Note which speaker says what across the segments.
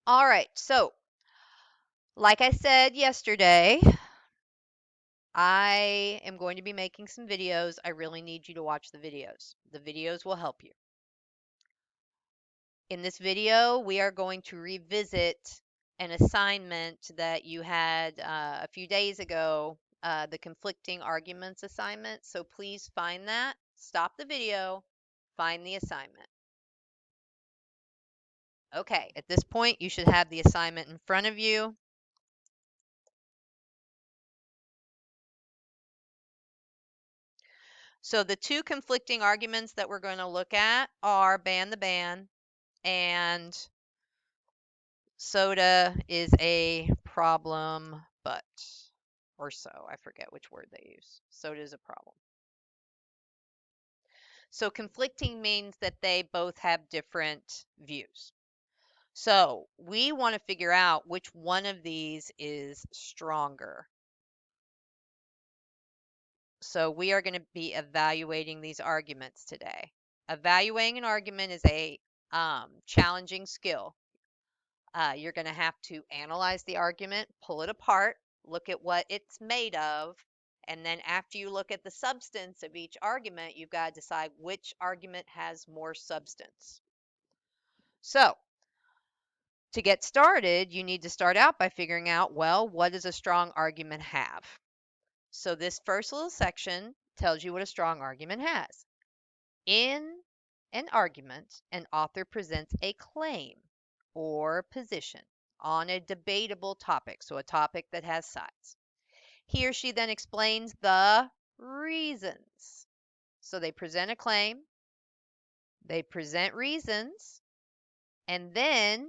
Speaker 1: All right, so like I said yesterday, I am going to be making some videos. I really need you to watch the videos. The videos will help you. In this video, we are going to revisit an assignment that you had a few days ago, the conflicting arguments assignment. So please find that, stop the video, find the assignment. Okay, at this point, you should have the assignment in front of you. So the two conflicting arguments that we're going to look at are ban the ban and soda is a problem, but, or so, I forget which word they use. Soda is a problem. So conflicting means that they both have different views. So we want to figure out which one of these is stronger. So we are going to be evaluating these arguments today. Evaluating an argument is a challenging skill. You're going to have to analyze the argument, pull it apart, look at what it's made of, and then after you look at the substance of each argument, you've got to decide which argument has more substance. So to get started, you need to start out by figuring out, well, what does a strong argument have? So this first little section tells you what a strong argument has. In an argument, an author presents a claim or position on a debatable topic, so a topic that has sides. He or she then explains the reasons. So they present a claim, they present reasons, and then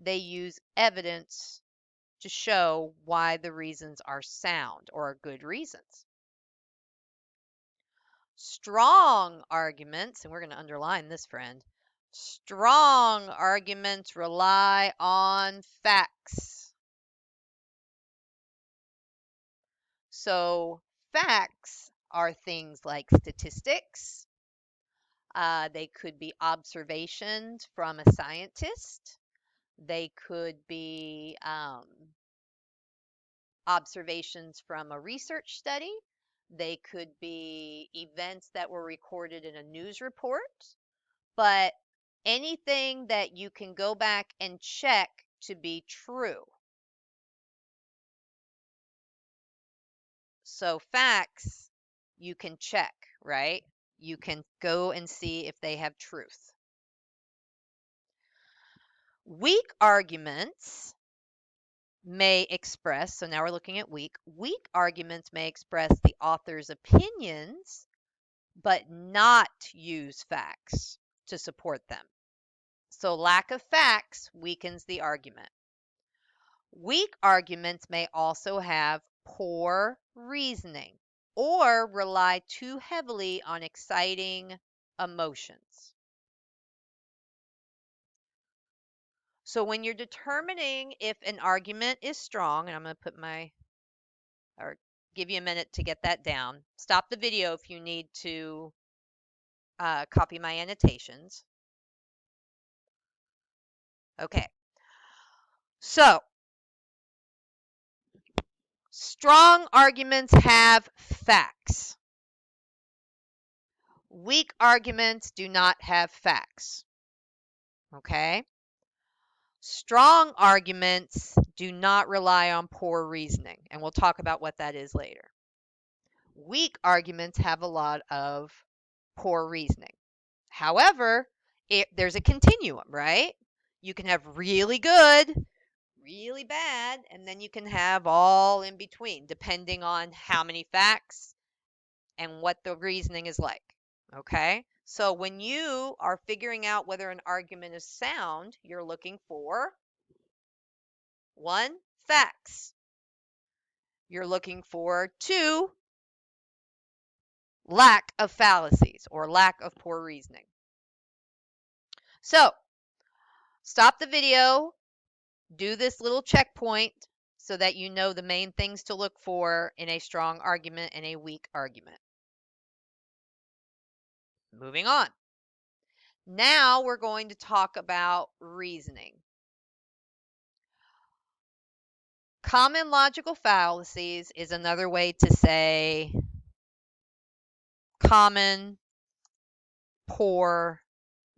Speaker 1: they use evidence to show why the reasons are sound or are good reasons. Strong arguments, and we're going to underline this, friend. Strong arguments rely on facts. So facts are things like statistics. They could be observations from a scientist. They could be observations from a research study. They could be events that were recorded in a news report. But anything that you can go back and check to be true. So facts, you can check, right? You can go and see if they have truth. Weak arguments may express, so now we're looking at weak arguments may express the author's opinions, but not use facts to support them. So lack of facts weakens the argument. Weak arguments may also have poor reasoning or rely too heavily on exciting emotions. So when you're determining if an argument is strong, and I'm going to put or give you a minute to get that down. Stop the video if you need to copy my annotations. Okay. So strong arguments have facts. Weak arguments do not have facts. Okay? Strong arguments do not rely on poor reasoning, and we'll talk about what that is later. Weak arguments have a lot of poor reasoning. However, there's a continuum, right? You can have really good, really bad, and then you can have all in between, depending on how many facts and what the reasoning is like. Okay? So when you are figuring out whether an argument is sound, you're looking for 1, facts. You're looking for 2, lack of fallacies or lack of poor reasoning. So stop the video, do this little checkpoint so that you know the main things to look for in a strong argument and a weak argument. Moving on. Now we're going to talk about reasoning. Common logical fallacies is another way to say common poor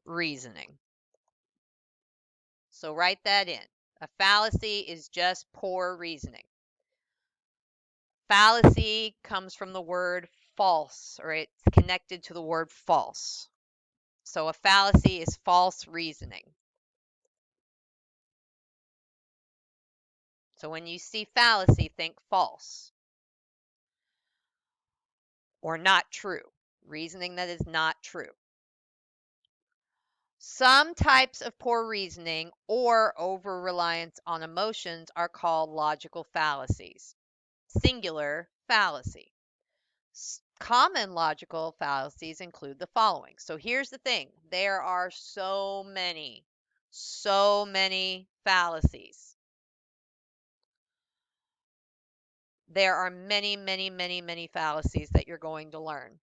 Speaker 1: reasoning. So write that in. A fallacy is just poor reasoning. Fallacy comes from the word false, or it's connected to the word false. So a fallacy is false reasoning. So when you see fallacy, think false or not true, reasoning that is not true. Some types of poor reasoning or over-reliance on emotions are called logical fallacies. Singular, fallacy. Common logical fallacies include the following. So here's the thing. There are so many fallacies. There are many fallacies that you're going to learn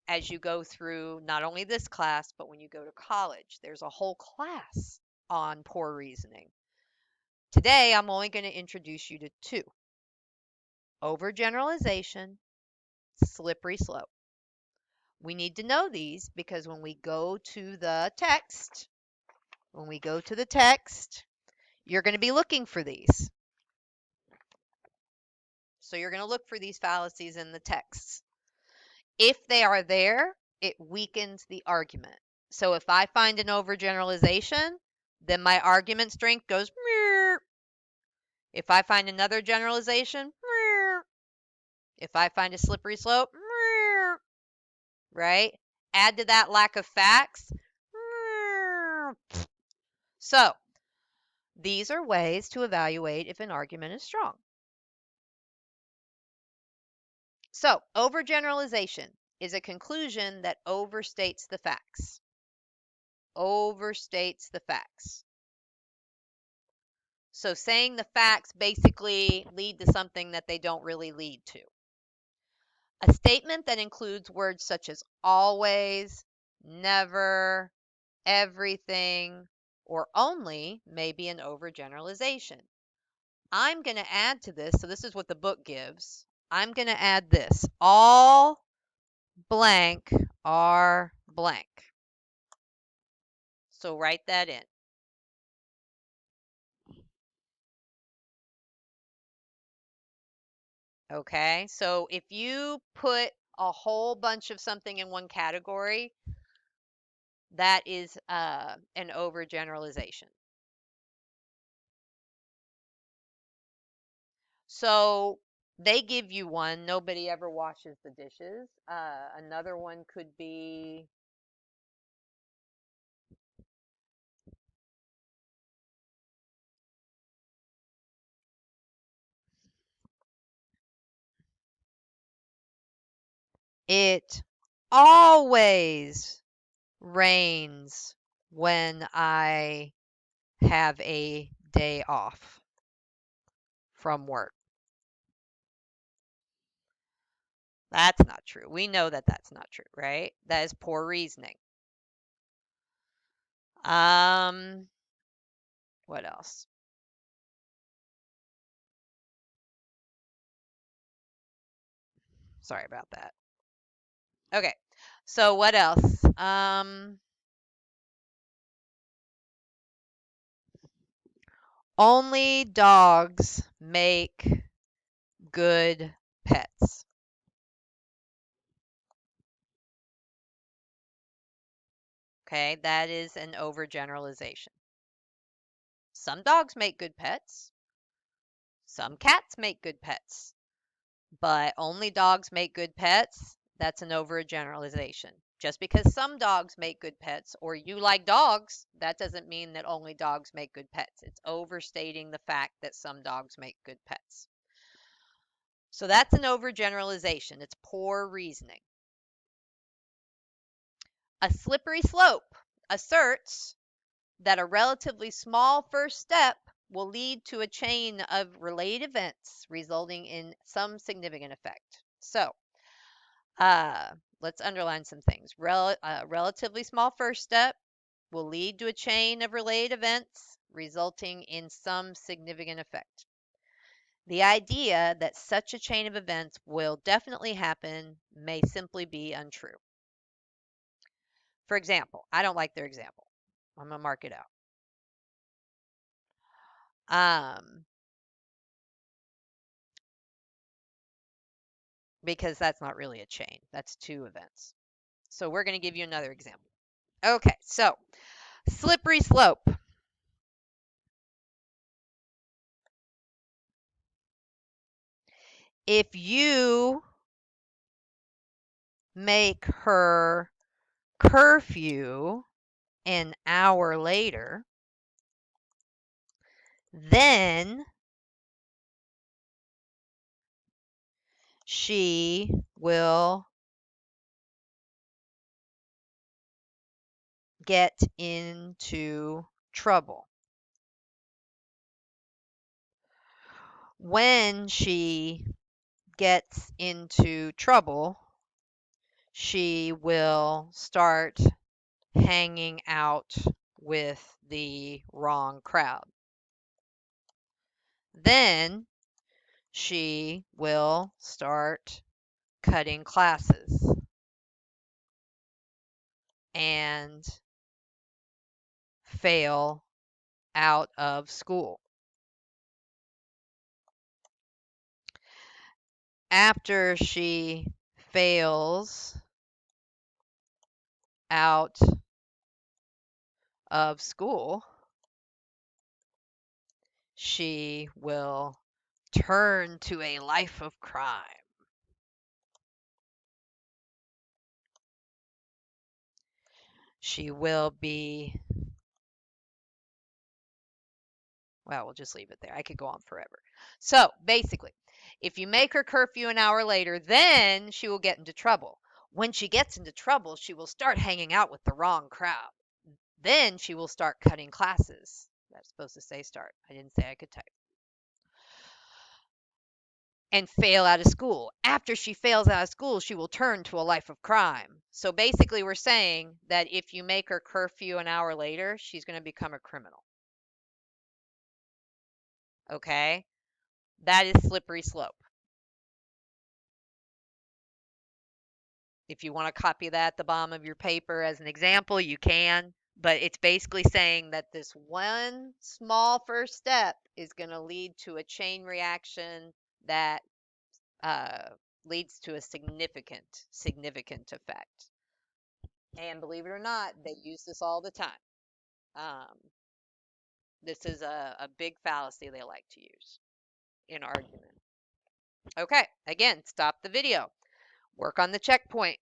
Speaker 1: as you go through not only this class, but when you go to college. There's a whole class on poor reasoning. Today, I'm only going to introduce you to two: overgeneralization, slippery slope. We need to know these because when we go to the text, you're going to be looking for these. So you're going to look for these fallacies in the text. If they are there, it weakens the argument. So if I find an overgeneralization, then my argument strength goes meow. If I find another generalization, meow. If I find a slippery slope, meow. Right? Add to that lack of facts. Meow. So these are ways to evaluate if an argument is strong. So overgeneralization is a conclusion that overstates the facts. Overstates the facts. So saying the facts basically lead to something that they don't really lead to. A statement that includes words such as always, never, everything, or only may be an overgeneralization. I'm going to add to this, so this is what the book gives. I'm going to add this: all blank are blank. So write that in. Okay, so if you put a whole bunch of something in one category, that is an overgeneralization. So they give you one: nobody ever washes the dishes. Another one could be it always rains when I have a day off from work. That's not true. We know that that's not true, right? That is poor reasoning. What else? Sorry about that. Okay, so what else? Only dogs make good pets. Okay, that is an overgeneralization. Some dogs make good pets. Some cats make good pets. But only dogs make good pets, that's an overgeneralization. Just because some dogs make good pets or you like dogs, that doesn't mean that only dogs make good pets. It's overstating the fact that some dogs make good pets. So that's an overgeneralization. It's poor reasoning. A slippery slope asserts that a relatively small first step will lead to a chain of related events resulting in some significant effect. So let's underline some things. Relatively small first step will lead to a chain of related events resulting in some significant effect. The idea that such a chain of events will definitely happen may simply be untrue. For example, I don't like their example. I'm going to mark it out. Because that's not really a chain. That's two events. So we're going to give you another example. Okay, so slippery slope. If you make her curfew an hour later, then she will get into trouble. When she gets into trouble, she will start hanging out with the wrong crowd. Then she will start cutting classes and fail out of school. After she fails out of school, she will turn to a life of crime. She will be, well, we'll just leave it there. I could go on forever. So basically, if you make her curfew an hour later, then she will get into trouble. When she gets into trouble, she will start hanging out with the wrong crowd. Then she will start cutting classes. That's supposed to say start. I didn't say I could type. And fail out of school. After she fails out of school, she will turn to a life of crime. So basically, we're saying that if you make her curfew an hour later, she's going to become a criminal. Okay? That is slippery slope. If you want to copy that at the bottom of your paper as an example, you can. But it's basically saying that this one small first step is going to lead to a chain reaction that leads to a significant effect. And believe it or not, they use this all the time. This is a big fallacy they like to use in argument. Okay, again, stop the video. Work on the checkpoint.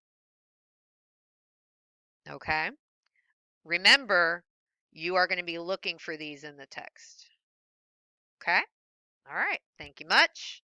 Speaker 1: Okay? Remember, you are going to be looking for these in the text. Okay? All right. Thank you much.